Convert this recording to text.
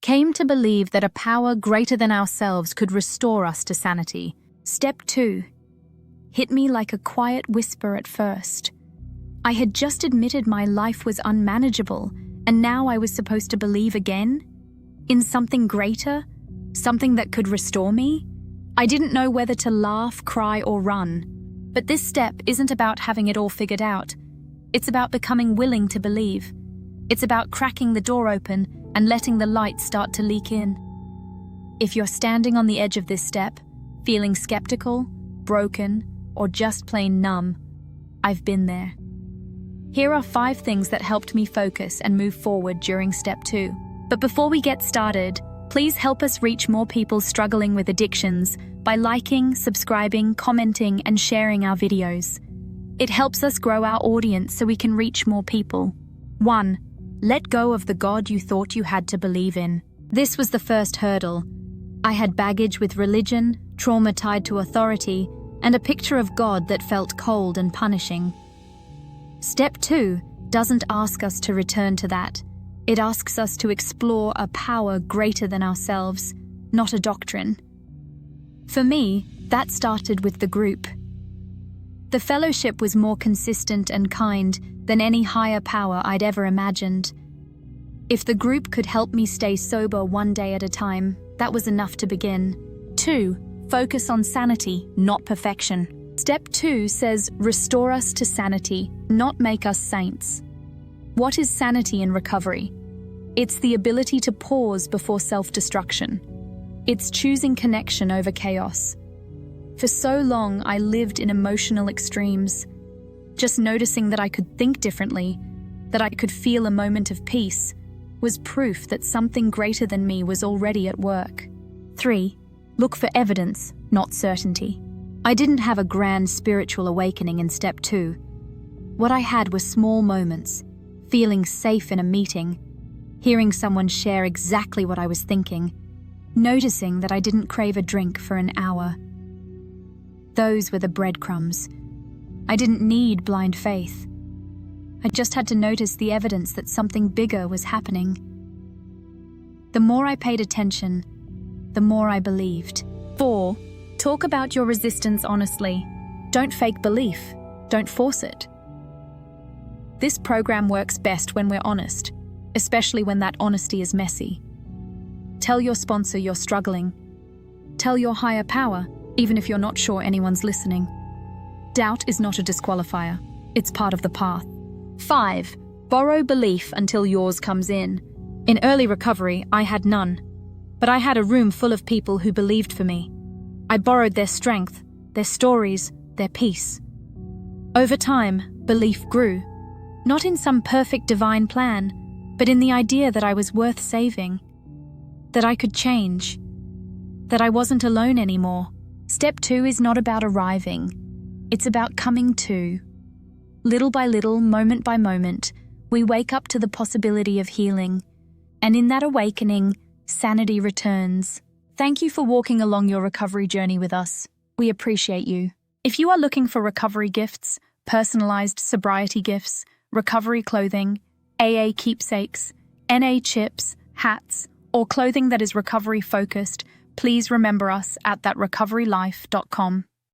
came to believe that a power greater than ourselves could restore us to sanity. Step 2 hit me like a quiet whisper at first. I had just admitted my life was unmanageable, and now I was supposed to believe again? In something greater? Something that could restore me? I didn't know whether to laugh, cry, or run. But this step isn't about having it all figured out. It's about becoming willing to believe. It's about cracking the door open and letting the light start to leak in. If you're standing on the edge of this step, feeling skeptical, broken, or just plain numb, I've been there. Here are 5 things that helped me focus and move forward during step 2. But before we get started, please help us reach more people struggling with addictions by liking, subscribing, commenting, and sharing our videos. It helps us grow our audience so we can reach more people. 1. Let go of the God you thought you had to believe in. This was the first hurdle. I had baggage with religion, trauma tied to authority, and a picture of God that felt cold and punishing. Step 2 doesn't ask us to return to that. It asks us to explore a power greater than ourselves, not a doctrine. For me, that started with the group. The fellowship was more consistent and kind than any higher power I'd ever imagined. If the group could help me stay sober one day at a time, that was enough to begin. 2. Focus on sanity, not perfection. Step 2 says, restore us to sanity, not make us saints. What is sanity in recovery? It's the ability to pause before self-destruction. It's choosing connection over chaos. For so long, I lived in emotional extremes. Just noticing that I could think differently, that I could feel a moment of peace, was proof that something greater than me was already at work. 3. Look for evidence, not certainty. I didn't have a grand spiritual awakening in step 2. What I had were small moments, feeling safe in a meeting, hearing someone share exactly what I was thinking, noticing that I didn't crave a drink for an hour. Those were the breadcrumbs. I didn't need blind faith. I just had to notice the evidence that something bigger was happening. The more I paid attention, the more I believed. 4. Talk about your resistance honestly. Don't fake belief. Don't force it. This program works best when we're honest, especially when that honesty is messy. Tell your sponsor you're struggling. Tell your higher power, even if you're not sure anyone's listening. Doubt is not a disqualifier. It's part of the path. 5. Borrow belief until yours comes in. In early recovery, I had none. But I had a room full of people who believed for me. I borrowed their strength, their stories, their peace. Over time, belief grew. Not in some perfect divine plan, but in the idea that I was worth saving. That I could change. That I wasn't alone anymore. Step 2 is not about arriving. It's about coming to. Little by little, moment by moment, we wake up to the possibility of healing. And in that awakening, sanity returns. Thank you for walking along your recovery journey with us. We appreciate you. If you are looking for recovery gifts, personalized sobriety gifts, recovery clothing, AA keepsakes, NA chips, hats, or clothing that is recovery focused, please remember us at thatrecoverylife.com.